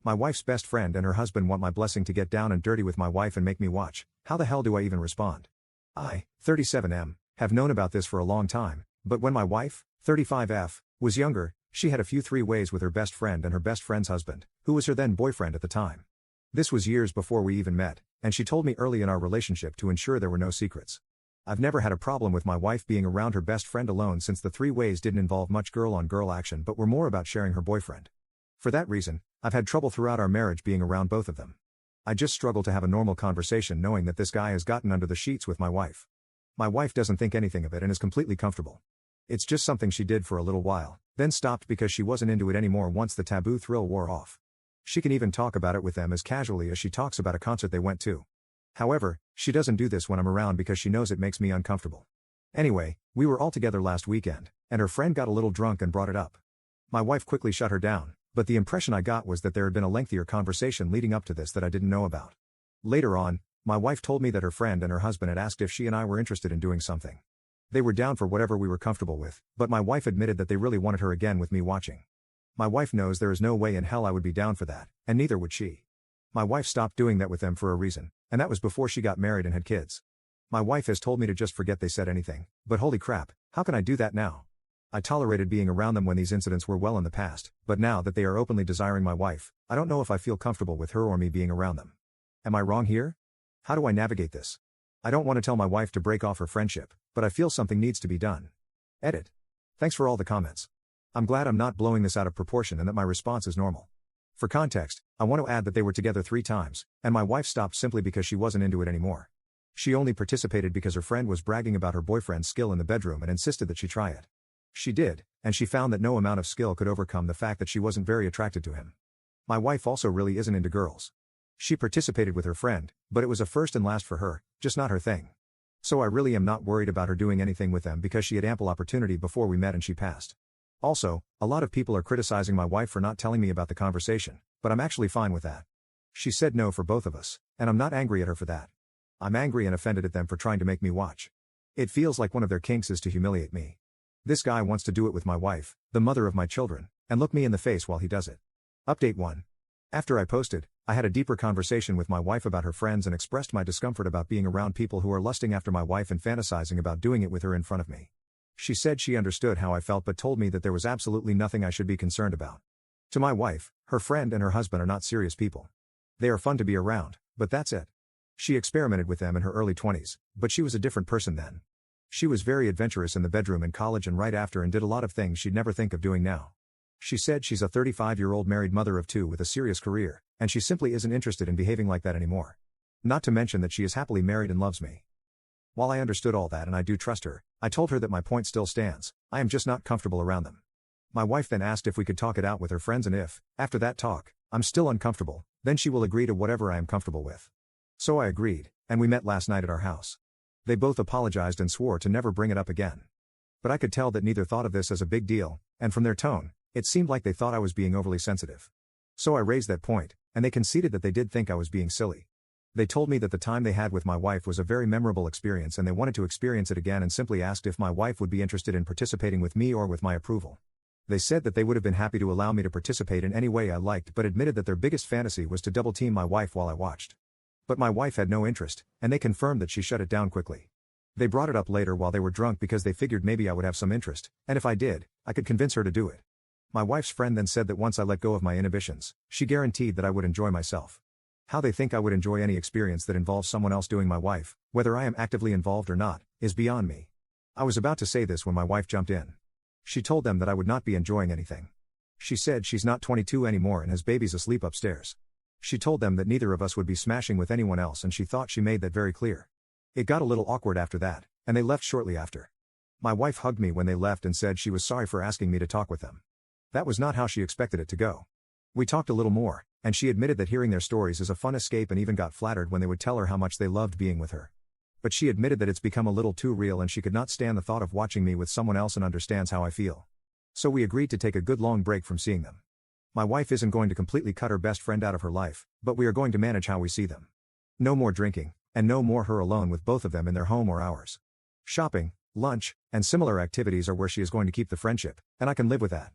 My wife's best friend and her husband want my blessing to get down and dirty with my wife and make me watch. How the hell do I even respond? I, 37M, have known about this for a long time, but when my wife, 35F, was younger, she had a few three-ways with her best friend and her best friend's husband, who was her then boyfriend at the time. This was years before we even met, and she told me early in our relationship to ensure there were no secrets. I've never had a problem with my wife being around her best friend alone since the three-ways didn't involve much girl-on-girl action but were more about sharing her boyfriend. For that reason, I've had trouble throughout our marriage being around both of them. I just struggle to have a normal conversation knowing that this guy has gotten under the sheets with my wife. My wife doesn't think anything of it and is completely comfortable. It's just something she did for a little while, then stopped because she wasn't into it anymore once the taboo thrill wore off. She can even talk about it with them as casually as she talks about a concert they went to. However, she doesn't do this when I'm around because she knows it makes me uncomfortable. Anyway, we were all together last weekend, and her friend got a little drunk and brought it up. My wife quickly shut her down, but the impression I got was that there had been a lengthier conversation leading up to this that I didn't know about. Later on, my wife told me that her friend and her husband had asked if she and I were interested in doing something. They were down for whatever we were comfortable with, but my wife admitted that they really wanted her again with me watching. My wife knows there is no way in hell I would be down for that, and neither would she. My wife stopped doing that with them for a reason, and that was before she got married and had kids. My wife has told me to just forget they said anything, but holy crap, how can I do that now? I tolerated being around them when these incidents were well in the past, but now that they are openly desiring my wife, I don't know if I feel comfortable with her or me being around them. Am I wrong here? How do I navigate this? I don't want to tell my wife to break off her friendship, but I feel something needs to be done. Edit. Thanks for all the comments. I'm glad I'm not blowing this out of proportion and that my response is normal. For context, I want to add that they were together 3 times, and my wife stopped simply because she wasn't into it anymore. She only participated because her friend was bragging about her boyfriend's skill in the bedroom and insisted that she try it. She did, and she found that no amount of skill could overcome the fact that she wasn't very attracted to him. My wife also really isn't into girls. She participated with her friend, but it was a first and last for her, just not her thing. So I really am not worried about her doing anything with them because she had ample opportunity before we met and she passed. Also, a lot of people are criticizing my wife for not telling me about the conversation, but I'm actually fine with that. She said no for both of us, and I'm not angry at her for that. I'm angry and offended at them for trying to make me watch. It feels like one of their kinks is to humiliate me. This guy wants to do it with my wife, the mother of my children, and look me in the face while he does it. Update 1. After I posted, I had a deeper conversation with my wife about her friends and expressed my discomfort about being around people who are lusting after my wife and fantasizing about doing it with her in front of me. She said she understood how I felt but told me that there was absolutely nothing I should be concerned about. To my wife, her friend and her husband are not serious people. They are fun to be around, but that's it. She experimented with them in her early 20s, but she was a different person then. She was very adventurous in the bedroom in college and right after and did a lot of things she'd never think of doing now. She said she's a 35-year-old married mother of 2 with a serious career, and she simply isn't interested in behaving like that anymore. Not to mention that she is happily married and loves me. While I understood all that and I do trust her, I told her that my point still stands, I am just not comfortable around them. My wife then asked if we could talk it out with her friends and if, after that talk, I'm still uncomfortable, then she will agree to whatever I am comfortable with. So I agreed, and we met last night at our house. They both apologized and swore to never bring it up again. But I could tell that neither thought of this as a big deal, and from their tone, it seemed like they thought I was being overly sensitive. So I raised that point, and they conceded that they did think I was being silly. They told me that the time they had with my wife was a very memorable experience and they wanted to experience it again and simply asked if my wife would be interested in participating with me or with my approval. They said that they would have been happy to allow me to participate in any way I liked but admitted that their biggest fantasy was to double-team my wife while I watched. But my wife had no interest, and they confirmed that she shut it down quickly. They brought it up later while they were drunk because they figured maybe I would have some interest, and if I did, I could convince her to do it. My wife's friend then said that once I let go of my inhibitions, she guaranteed that I would enjoy myself. How they think I would enjoy any experience that involves someone else doing my wife, whether I am actively involved or not, is beyond me. I was about to say this when my wife jumped in. She told them that I would not be enjoying anything. She said she's not 22 anymore and has babies asleep upstairs. She told them that neither of us would be smashing with anyone else and she thought she made that very clear. It got a little awkward after that, and they left shortly after. My wife hugged me when they left and said she was sorry for asking me to talk with them. That was not how she expected it to go. We talked a little more, and she admitted that hearing their stories is a fun escape and even got flattered when they would tell her how much they loved being with her. But she admitted that it's become a little too real and she could not stand the thought of watching me with someone else and understands how I feel. So we agreed to take a good long break from seeing them. My wife isn't going to completely cut her best friend out of her life, but we are going to manage how we see them. No more drinking, and no more her alone with both of them in their home or ours. Shopping, lunch, and similar activities are where she is going to keep the friendship, and I can live with that.